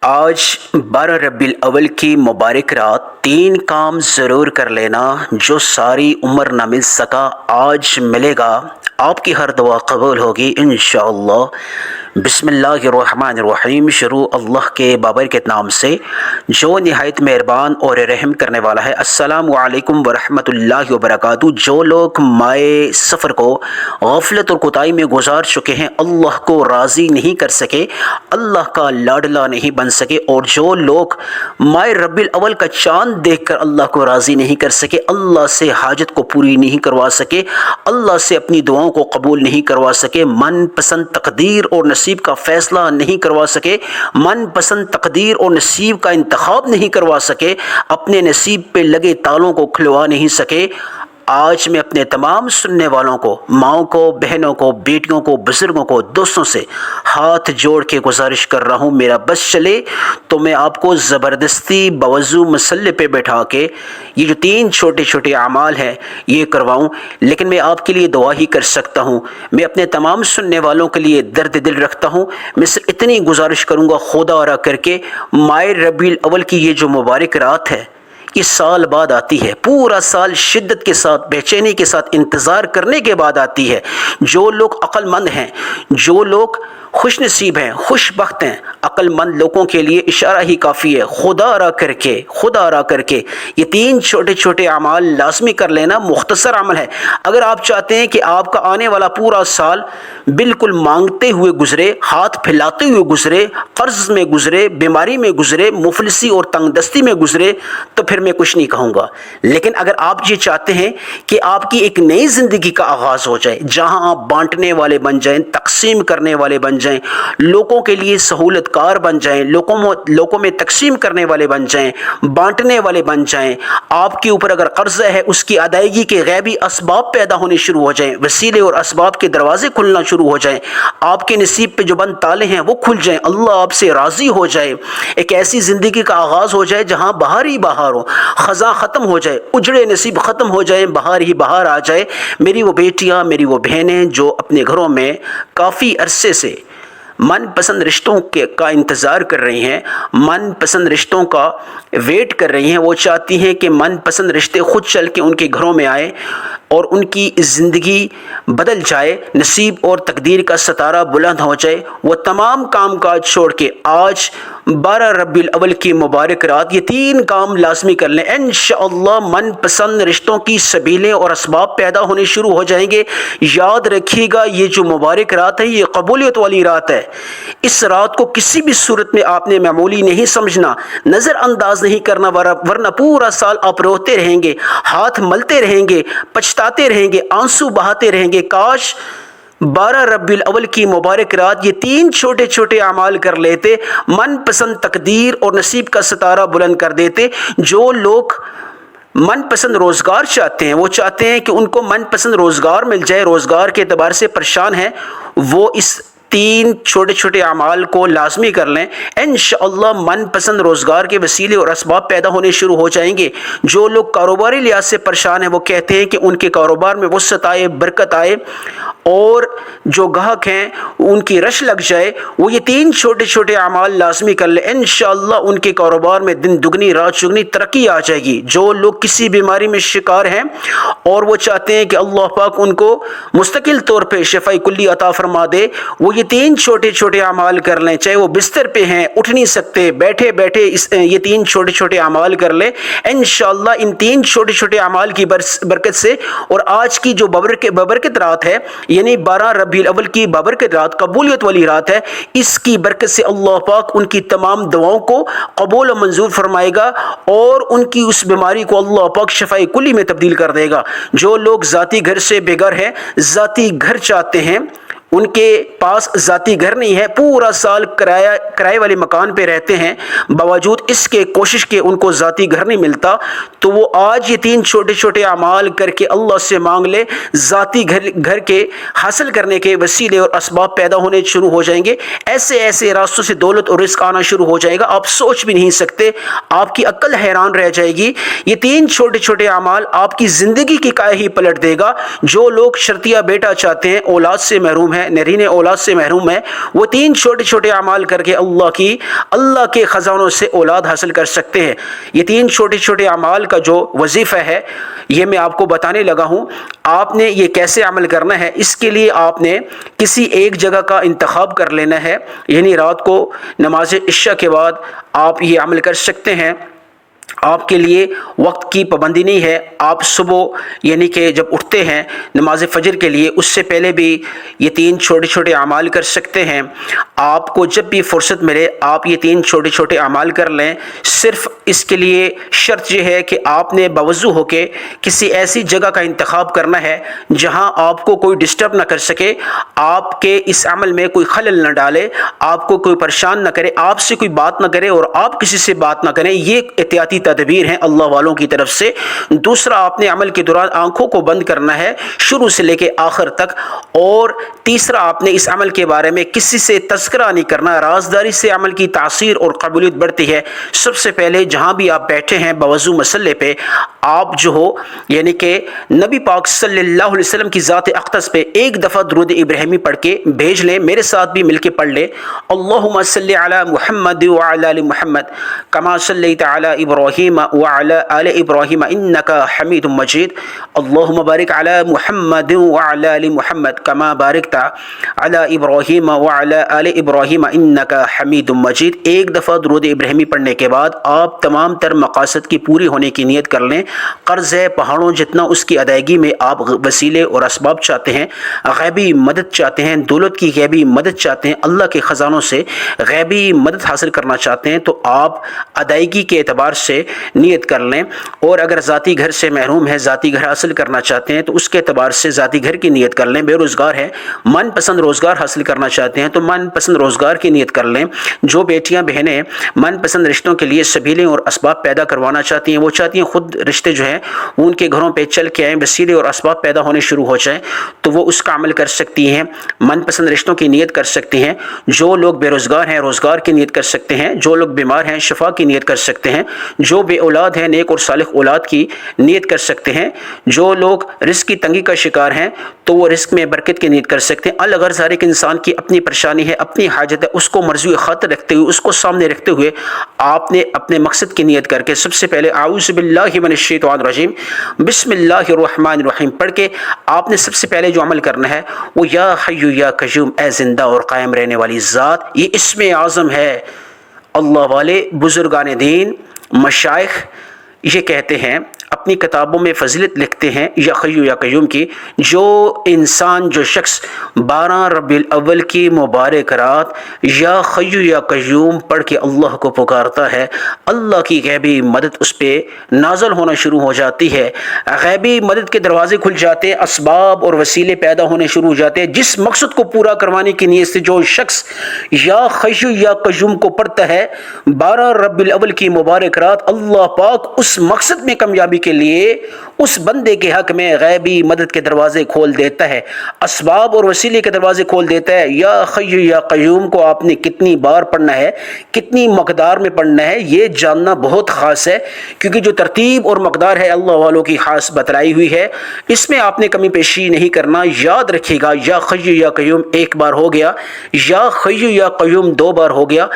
آج 12 ربیع الاول کی مبارک رات 3 کام ضرور کر لینا جو ساری عمر نہ مل سکا آج ملے گا۔ آپ کی ہر دعا قبول ہوگی انشاءاللہ۔ بسم اللہ الرحمن الرحیم۔ شروع اللہ کے بابرکت نام سے جو نہایت مہربان اور رحم کرنے والا ہے۔ السلام علیکم ورحمۃ اللہ وبرکاتہ۔ جو لوگ مائے سفر کو غفلت اور کوتاہی میں گزار چکے ہیں، اللہ کو راضی نہیں کر سکے، اللہ کا لاڈلا نہیں بن سکے، اور جو لوگ ماہ ربیع الاول کا چاند دیکھ کر اللہ کو راضی نہیں کر سکے، اللہ سے حاجت کو پوری نہیں کروا سکے، اللہ سے اپنی دعاؤں کو قبول نہیں کروا سکے، من پسند تقدیر اور نصیب کا فیصلہ نہیں کروا سکے، من پسند تقدیر اور نصیب کا انتخاب نہیں کروا سکے، اپنے نصیب پہ لگے تالوں کو کھلوا نہیں سکے، آج میں اپنے تمام سننے والوں کو، ماؤں کو، بہنوں کو، بیٹیوں کو، بزرگوں کو، دوستوں سے ہاتھ جوڑ کے گزارش کر رہا ہوں، میرا بس چلے تو میں آپ کو زبردستی بوضو مسلح پہ بیٹھا کے یہ جو 3 چھوٹے چھوٹے اعمال ہیں یہ کرواؤں، لیکن میں آپ کے لیے دعا ہی کر سکتا ہوں۔ میں اپنے تمام سننے والوں کے لیے درد دل رکھتا ہوں۔ میں صرف اتنی گزارش کروں گا خدا را کر کے، ماہ ربیع الاول کی یہ جو مبارک رات ہے یہ سال بعد آتی ہے، پورا سال شدت کے ساتھ، بے چینی کے ساتھ انتظار کرنے کے بعد آتی ہے۔ جو لوگ عقل مند ہیں، جو لوگ خوش نصیب ہیں، خوش بخت ہیں، عقل مند لوگوں کے لیے اشارہ ہی کافی ہے۔ خدا را کر کے یہ 3 چھوٹے چھوٹے اعمال لازمی کر لینا۔ مختصر عمل ہے۔ اگر آپ چاہتے ہیں کہ آپ کا آنے والا پورا سال بالکل مانگتے ہوئے گزرے، ہاتھ پھیلاتے ہوئے گزرے، قرض میں گزرے، بیماری میں گزرے، مفلسی اور تنگ دستی میں گزرے، تو پھر میں کچھ نہیں کہوں گا۔ لیکن اگر آپ یہ چاہتے ہیں کہ آپ کی ایک نئی زندگی کا آغاز ہو جائے، جہاں آپ بانٹنے والے بن جائیں، تقسیم کرنے والے بن جائیں، لوگوں کے لیے سہولت کار بن جائیں، لوگوں میں تقسیم کرنے والے بن جائیں، بانٹنے والے بن جائیں، آپ کے اوپر اگر قرضہ ہے اس کی ادائیگی کے غیبی اسباب پیدا ہونے شروع ہو جائیں، وسیلے اور اسباب کے دروازے کھلنا شروع ہو جائیں، آپ کے نصیب پہ جو بند تالے ہیں وہ کھل جائیں، اللہ آپ سے راضی ہو جائے، ایک ایسی زندگی کا آغاز ہو جائے جہاں بہار ہی بہار ہو، خزاں ختم ہو جائے، اجڑے نصیب ختم ہو جائے، بہار ہی بہار آ جائے۔ میری وہ بیٹیاں، میری وہ بہنیں جو اپنے گھروں میں کافی عرصے سے من پسند رشتوں کا انتظار کر رہی ہیں، من پسند رشتوں کا ویٹ کر رہی ہیں، وہ چاہتی ہیں کہ من پسند رشتے خود چل کے ان کے گھروں میں آئے اور ان کی زندگی بدل جائے، نصیب اور تقدیر کا ستارہ بلند ہو جائے۔ وہ تمام کام کاج چھوڑ کے آج 12 ربیع الاول کی مبارک رات یہ 3 کام لازمی کر لیں، انشاءاللہ من پسند رشتوں کی سبیلیں اور اسباب پیدا ہونے شروع ہو جائیں گے۔ یاد رکھیے گا یہ جو مبارک رات ہے یہ قبولیت والی رات ہے۔ اس رات کو کسی بھی صورت میں آپ نے معمولی نہیں سمجھنا، نظر انداز نہیں کرنا، ورنہ پورا سال آپ روتے رہیں گے، ہاتھ ملتے رہیں گے، پچھتاتے رہیں گے، آنسو بہاتے رہیں گے۔ کاش 12 ربیع الاول کی مبارک رات یہ 3 چھوٹے چھوٹے اعمال کر لیتے، من پسند تقدیر اور نصیب کا ستارہ بلند کر دیتے۔ جو لوگ من پسند روزگار چاہتے ہیں، وہ چاہتے ہیں کہ ان کو من پسند روزگار مل جائے، روزگار کے اعتبار سے پریشان ہیں، وہ اس 3 چھوٹے چھوٹے اعمال کو لازمی کر لیں، انشاءاللہ من پسند روزگار کے وسیلے اور اسباب پیدا ہونے شروع ہو جائیں گے۔ جو لوگ کاروباری لحاظ سے پریشان ہیں وہ کہتے ہیں کہ ان کے کاروبار میں وسعت آئے، برکت آئے، اور جو گاہک ہیں ان کی رش لگ جائے، وہ یہ 3 چھوٹے چھوٹے اعمال لازمی کر لیں، انشاءاللہ ان کے کاروبار میں دن دگنی رات چگنی ترقی آ جائے گی۔ جو لوگ کسی بیماری میں شکار ہیں اور وہ چاہتے ہیں کہ اللہ پاک ان کو مستقل طور پہ شفاء کلی عطا فرما دے، وہ یہ 3 چھوٹے چھوٹے اعمال کر لیں، چاہے وہ بستر پہ ہیں، اٹھ نہیں سکتے، بیٹھے بیٹھے یہ 3 چھوٹے چھوٹے اعمال کر لیں، انشاءاللہ ان 3 چھوٹے چھوٹے اعمال کی برکت سے، اور آج کی جو بابرکت رات ہے، یعنی 12 ربیع الاول کی بابرکت رات، قبولیت والی رات ہے، اس کی برکت سے اللہ پاک ان کی تمام دعاؤں کو قبول و منظور فرمائے گا، اور ان کی اس بیماری کو اللہ پاک شفاء کلی میں تبدیل کر دے گا۔ جو لوگ ذاتی گھر سے بے گھر ہیں، ذاتی گھر چاہتے ہیں، ان کے پاس ذاتی گھر نہیں ہے، پورا سال کرائے والے مکان پہ رہتے ہیں، باوجود اس کے کوشش کے ان کو ذاتی گھر نہیں ملتا، تو وہ آج یہ 3 چھوٹے چھوٹے اعمال کر کے اللہ سے مانگ لے، ذاتی گھر کے حاصل کرنے کے وسیلے اور اسباب پیدا ہونے شروع ہو جائیں گے۔ ایسے ایسے راستوں سے دولت اور رزق آنا شروع ہو جائے گا، آپ سوچ بھی نہیں سکتے، آپ کی عقل حیران رہ جائے گی۔ یہ 3 چھوٹے چھوٹے اعمال آپ کی زندگی کی کائے ہی پلٹ دے گا۔ جو لوگ شرطیہ بیٹا چاہتے ہیں، اولاد سے محروم ہیں، ہے, نرین اولاد سے محروم ہے, وہ 3 چھوٹے چھوٹے اعمال کر کے اللہ کے خزانوں سے اولاد حاصل کر سکتے ہیں. یہ 3 چھوٹے چھوٹے اعمال کا جو وظیفہ ہے یہ میں آپ کو بتانے لگا ہوں. آپ نے یہ کیسے عمل کرنا ہے, اس کے لیے آپ نے کسی ایک جگہ کا انتخاب کر لینا ہے, یعنی رات کو نماز عشاء کے بعد آپ یہ عمل کر سکتے ہیں. آپ کے لیے وقت کی پابندی نہیں ہے, آپ صبح یعنی کہ جب اٹھتے ہیں نماز فجر کے لیے اس سے پہلے بھی یہ 3 چھوٹے چھوٹے اعمال کر سکتے ہیں. آپ کو جب بھی فرصت ملے آپ یہ 3 چھوٹے چھوٹے اعمال کر لیں. صرف اس کے لیے شرط یہ ہے کہ آپ نے باوضو ہو کے کسی ایسی جگہ کا انتخاب کرنا ہے جہاں آپ کو کوئی ڈسٹرب نہ کر سکے, آپ کے اس عمل میں کوئی خلل نہ ڈالے, آپ کو کوئی پریشان نہ کرے, آپ سے کوئی بات نہ کرے اور آپ کسی سے بات نہ کریں. یہ احتیاطی تدبیر ہیں اللہ والوں کی طرف سے. دوسرا, آپ نے عمل کے دوران آنکھوں کو بند کرنا ہے شروع سے لے کے آخر تک. اور تیسرا, آپ نے اس عمل کے بارے میں کسی سے تذکرہ نہیں کرنا. رازداری سے عمل کی تاثیر اور قبولیت بڑھتی ہے. سب سے پہلے جہاں بھی آپ بیٹھے ہیں باوضو مسلح پہ, آپ جو ہو یعنی کہ نبی پاک صلی اللہ علیہ وسلم کی ذات اقدس پہ ایک دفعہ درود ابراہیمی پڑھ کے بھیج لیں. میرے ساتھ بھی مل کے پڑھ لیں. اللہم صلی علی محمد وعلی آل محمد کما صلیت علی ابراہیم وعلی آل ابراہیم انک حمید مجید. اللہم بارک علی محمد وعلی آل محمد کما بارکت علی ابراہیم وعلی آل ابراہیم انک حمید مجید. ایک دفعہ درود ابراہیمی پڑھنے کے بعد آپ تمام تر مقاصد کی پوری ہونے کی نیت کر لیں. قرض ہے پہاڑوں جتنا, اس کی ادائیگی میں آپ وسیلے اور اسباب چاہتے ہیں, غیبی مدد چاہتے ہیں, دولت کی غیبی مدد چاہتے ہیں, اللہ کے خزانوں سے غیبی مدد حاصل کرنا چاہتے ہیں, تو آپ ادائیگی کے اعتبار سے نیت کر لیں. اور اگر ذاتی گھر سے محروم ہے, ذاتی گھر حاصل کرنا چاہتے ہیں تو اس کے اعتبار سے ذاتی گھر کی نیت کر لیں. بے روزگار ہے, من پسند روزگار حاصل کرنا چاہتے ہیں تو من پسند روزگار کی نیت کر لیں. جو بیٹیاں بہنیں من پسند رشتوں کے لیے سبیلیں اور اسباب پیدا کروانا چاہتی ہیں, وہ چاہتی ہیں خود رشتے جو ہیں وہ ان کے گھروں پہ چل کے آئیں, وسیلے اور اسباب پیدا ہونے شروع ہو جائیں, تو وہ اس کا عمل کر سکتی ہیں. من پسند رشتوں کی نیت کر سکتی ہیں. جو لوگ بے روزگار ہیں روزگار کی نیت کر سکتے ہیں. جو لوگ بیمار ہیں شفا کی نیت کر سکتے ہیں. جو بے اولاد ہیں نیک اور صالح اولاد کی نیت کر سکتے ہیں. جو لوگ رزق کی تنگی کا شکار ہیں تو وہ رزق میں برکت کی نیت کر سکتے ہیں. الغرض ہر ایک انسان کی اپنی پریشانی ہے, اپنی حاجت ہے, اس کو مرجو خاطر رکھتے ہوئے, اس کو سامنے رکھتے ہوئے آپ نے اپنے مقصد کی نیت کر کے سب سے پہلے اعوذ باللہ من الشیطان الرجیم بسم اللہ الرحمن الرحیم پڑھ کے آپ نے سب سے پہلے جو عمل کرنا ہے وہ یا حی یا قیوم, اے زندہ اور قائم رہنے والی ذات. یہ اسم اعظم ہے. اللہ والے بزرگان دین مشائخ یہ کہتے ہیں, اپنی کتابوں میں فضیلت لکھتے ہیں یا حی یا قیوم کی. جو انسان جو شخص 12 ربیع الاول کی مبارک رات یا حی یا قیوم پڑھ کے اللہ کو پکارتا ہے, اللہ کی غیبی مدد اس پہ نازل ہونا شروع ہو جاتی ہے. غیبی مدد کے دروازے کھل جاتے ہیں, اسباب اور وسیلے پیدا ہونے شروع ہو جاتے ہیں. جس مقصد کو پورا کروانے کی نیت سے جو شخص یا حی یا قیوم کو پڑھتا ہے 12 ربیع الاول کی مبارک رات, اللہ پاک اس مقصد میں کامیابی کے لیے اس بندے کے حق میں غیبی مدد کے دروازے کھول دیتا ہے, اسباب اور وسیلے کے دروازے کھول دیتا ہے. یا حی یا قیوم کو آپ نے کتنی بار پڑھنا ہے, کتنی مقدار میں پڑھنا ہے, یہ جاننا بہت خاص ہے, کیونکہ جو ترتیب اور مقدار ہے اللہ والوں کی خاص بتلائی ہوئی ہے, اس میں آپ نے کمی پیشی نہیں کرنا. یاد رکھیے گا یا حی یا قیوم 1 بار ہو گیا, یا حی یا قیوم 2 بار ہو گیا,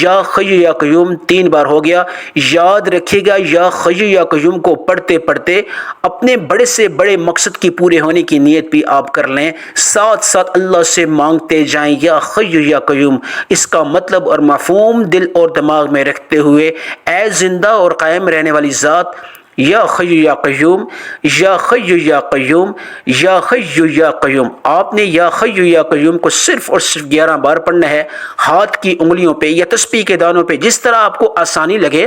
یا حی یا قیوم 3 بار ہو گیا. یاد رکھیے گا یا حی یا قیوم کو پڑھتے پڑھتے اپنے بڑے سے بڑے مقصد کی پورے ہونے کی نیت بھی آپ کر لیں. ساتھ ساتھ اللہ سے مانگتے جائیں یا حی یا قیوم. اس کا مطلب اور مفہوم دل اور دماغ میں رکھتے ہوئے, اے زندہ اور قائم رہنے والی ذات, یا حی یا قیوم, یا حی یا قیوم, یا حی یا قیوم. آپ نے یا حی یا قیوم کو صرف اور صرف 11 بار پڑھنا ہے, ہاتھ کی انگلیوں پہ یا تسبیح کے دانوں پہ, جس طرح آپ کو آسانی لگے,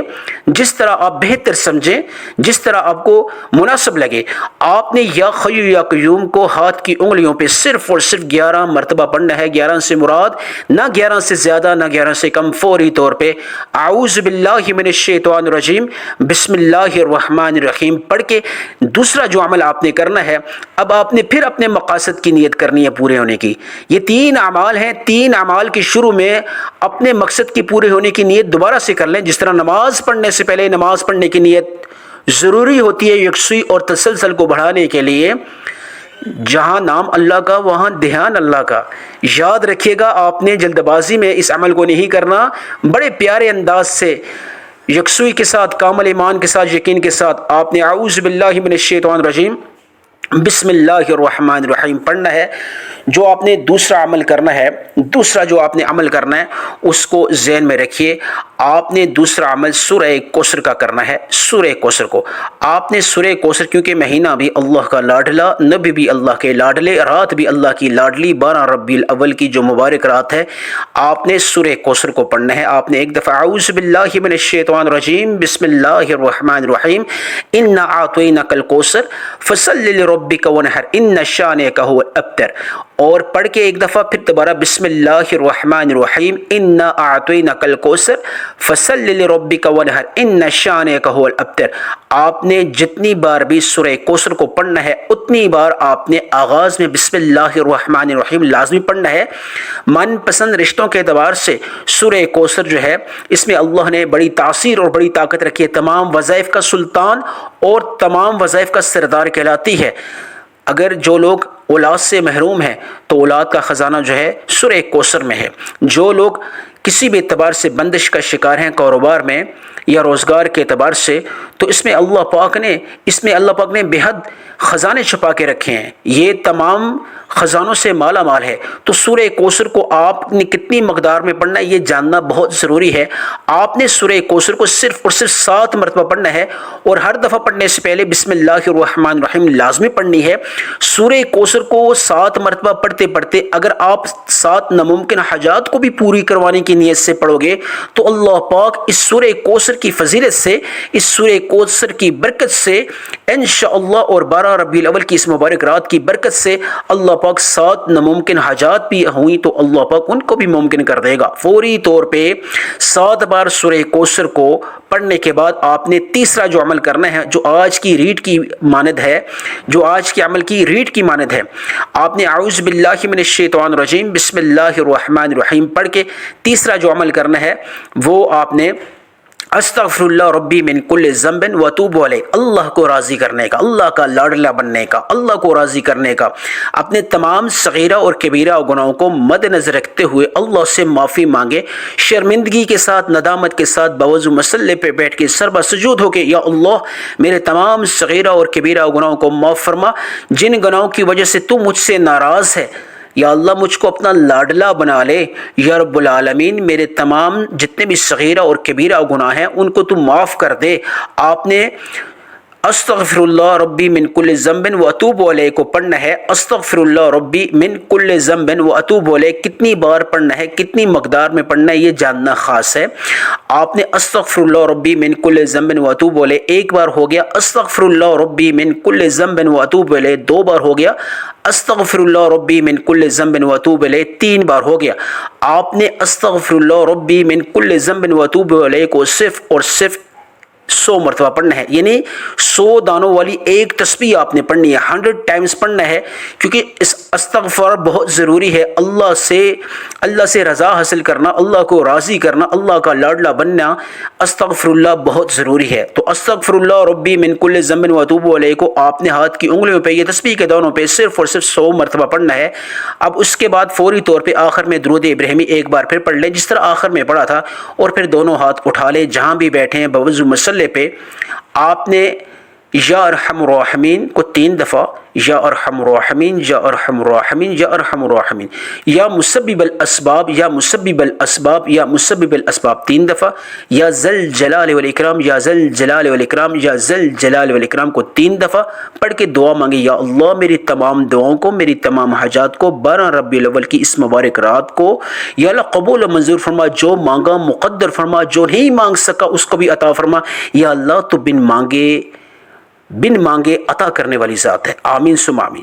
جس طرح آپ بہتر سمجھیں, جس طرح آپ کو مناسب لگے. آپ نے یا حی یا قیوم کو ہاتھ کی انگلیوں پہ صرف اور صرف 11 مرتبہ پڑھنا ہے. 11 سے مراد نہ 11 سے زیادہ نہ 11 سے کم, فوری طور پہ اعوذ باللہ من الشیطان الرجیم بسم اللہ الرحمن الرحیم پڑھ کے دوسرا جو عمل آپ نے کرنا ہے, اب آپ نے پھر اپنے مقاصد کی نیت کرنی ہے پورے ہونے کی. یہ 3 اعمال ہیں, 3 اعمال کے شروع میں اپنے مقصد کی پورے ہونے کی نیت دوبارہ سے کر لیں. جس طرح نماز پڑھنے سے پہلے نماز پڑھنے کی نیت ضروری ہوتی ہے یکسوئی اور تسلسل کو بڑھانے کے لیے, جہاں نام اللہ کا وہاں دھیان اللہ کا. یاد رکھیے گا آپ نے جلد بازی میں اس عمل کو نہیں کرنا، بڑے پیارے انداز سے یکسوئی کے ساتھ، کامل ایمان کے ساتھ، یقین کے ساتھ آپ نے اعوذ باللہ من الشیطان الرجیم بسم اللہ الرحمن الرحیم پڑھنا ہے. جو آپ نے دوسرا عمل کرنا ہے، دوسرا جو آپ نے عمل کرنا ہے اس کو ذہن میں رکھیے. آپ نے دوسرا عمل سورہ کوثر کا کرنا ہے. سورہ کوثر کو آپ نے سورہ کوثر، کیونکہ مہینہ بھی اللہ کا لاڈلا، نبی بھی اللہ کے لاڈلے، رات بھی اللہ کی لاڈلی، 12 ربیع الاول کی جو مبارک رات ہے، آپ نے سورہ کوثر کو پڑھنا ہے. آپ نے ایک دفعہ اعوذ باللہ من الشیطان الرجیم بسم اللہ الرحمن الرحیم انا اعطیناک الکوثر فصل لربک ونحر ان شانئک هو الابتر، اور پڑھ کے ایک دفعہ پھر دوبارہ بسم اللہ الرحمن الرحیم انا اعطیناک الکوثر فصل لربک ونحر ان شانئک هو الابتر. آپ نے جتنی بار بھی سورہ کوثر کو پڑھنا ہے اتنی بار آپ نے آغاز میں بسم اللہ الرحمن الرحیم لازمی پڑھنا ہے. من پسند رشتوں کے اعتبار سے سورہ کوثر جو ہے اس میں اللہ نے بڑی تاثیر اور بڑی طاقت رکھی ہے، تمام وظائف کا سلطان اور تمام وظائف کا سردار کہلاتی ہے. اگر جو لوگ اولاد سے محروم ہیں تو اولاد کا خزانہ جو ہے سورہ کوثر میں ہے. جو لوگ کسی بھی اعتبار سے بندش کا شکار ہیں کاروبار میں یا روزگار کے اعتبار سے، تو اس میں اللہ پاک نے بے حد خزانے چھپا کے رکھے ہیں، یہ تمام خزانوں سے مالا مال ہے. تو سورہ کوثر کو آپ نے کتنی مقدار میں پڑھنا ہے یہ جاننا بہت ضروری ہے. آپ نے سورہ کوثر کو صرف اور صرف 7 مرتبہ پڑھنا ہے، اور ہر دفعہ پڑھنے سے پہلے بسم اللہ الرحمن الرحیم لازمی پڑھنی ہے. سورہ کوثر کو 7 مرتبہ پڑھتے پڑھتے اگر آپ 7 ناممکن حاجات کو بھی پوری کروانے کی نیت سے پڑھو گے تو اللہ پاک اس سورہ کوثر کی فضیلت سے، اس سورہ کوثر کی برکت سے انشاءاللہ، اور 12 ربیع الاول کی اس مبارک رات کی برکت سے اللہ پاک 7 ناممکن حاجات بھی ہوئیں تو اللہ پاک ان کو بھی ممکن کر دے گا. فوری طور پہ 7 بار سورہ کوثر کو پڑھنے کے بعد آپ نے تیسرا جو عمل کرنا ہے، جو آج کی ریٹ کی مانند ہے، جو آج کے عمل کی ریٹ کی مانند ہے، آپ نے اعوذ باللہ من الشیطان الرجیم بسم اللہ الرحمن الرحیم پڑھ کے تیسرا جو عمل کرنا ہے وہ آپ نے استغفر اللہ ربی من کل ذنب واتوب علیہ، اللہ کو راضی کرنے کا، اللہ کا لاڈلا بننے کا، اللہ کو راضی کرنے کا، اپنے تمام صغیرہ اور کبیرہ گناہوں کو مد نظر رکھتے ہوئے اللہ سے معافی مانگے، شرمندگی کے ساتھ، ندامت کے ساتھ، باوضو مسلح پہ بیٹھ کے سربا سجود ہو کے، یا اللہ میرے تمام صغیرہ اور کبیرہ گناہوں کو معاف فرما، جن گناہوں کی وجہ سے تو مجھ سے ناراض ہے، یا اللہ مجھ کو اپنا لاڈلا بنا لے، یا رب العالمین میرے تمام جتنے بھی صغیرہ اور کبیرہ گناہ ہیں ان کو تو معاف کر دے. آپ نے استغفر اللہ ربی من کل ذنب واتوب علیہ کو پڑھنا ہے. استغفر اللہ ربی من کل ذنب واتوب علیہ کتنی بار پڑھنا ہے، کتنی مقدار میں پڑھنا ہے یہ جاننا خاص ہے. آپ نے استغفر اللہ ربی من کل ذنب واتوب علیہ ایک بار ہو گیا، استغفر اللہ ربی من کل ذنب واتوب علیہ 2 بار ہو گیا، استغفر اللہ ربی من کل ذنب واتوب علیہ 3 بار ہو گیا. آپ نے استغفر اللہ ربی من کل ذنب واتوب علیہ کو صرف اور صرف 100 مرتبہ پڑھنا ہے، یعنی 100 دانوں والی ایک تسبیح آپ نے پڑھنی ہے، 100 ٹائمز پڑھنا ہے، کیونکہ اس استغفار بہت ضروری ہے. اللہ سے رضا حاصل کرنا، اللہ کو راضی کرنا، اللہ کا لاڈلا بننا، استغفر اللہ بہت ضروری ہے. تو استغفر اللہ ربی من کل ذنب واتوب علیہ کو آپ نے ہاتھ کی انگلیوں پہ، یہ تسبیح کے دانوں پہ صرف اور صرف 100 مرتبہ پڑھنا ہے. اب اس کے بعد فوری طور پہ آخر میں درود ابراہیمی ایک بار پھر پڑھ لیں جس طرح آخر میں پڑھا تھا، اور پھر دونوں ہاتھ اٹھا لیں جہاں بھی بیٹھے ہیں باوضو مسلح پہ. آپ نے یا ارحم الراحمین کو 3 دفعہ، یا ارحم الراحمین، یا ارحم الراحمین، یا ارحم الراحمین، یا مسبب الاسباب، یا مسبب الاسباب، یا مسبب الاسباب 3 دفعہ، یا ذل جلال والاکرام، یا ذل جلال والاکرام، یا ذل جلال والاکرام کو 3 دفعہ پڑھ کے دعا مانگی، یا اللہ میری تمام دعاؤں کو، میری تمام حاجات کو 12 ربیع الاول کی اس مبارک رات کو یا اللہ قبول و منظور فرما، جو مانگا مقدر فرما، جو نہیں مانگ سکا اس کو بھی عطا فرما. یا اللہ تو بن مانگے عطا کرنے والی ذات ہے. آمین ثم آمین.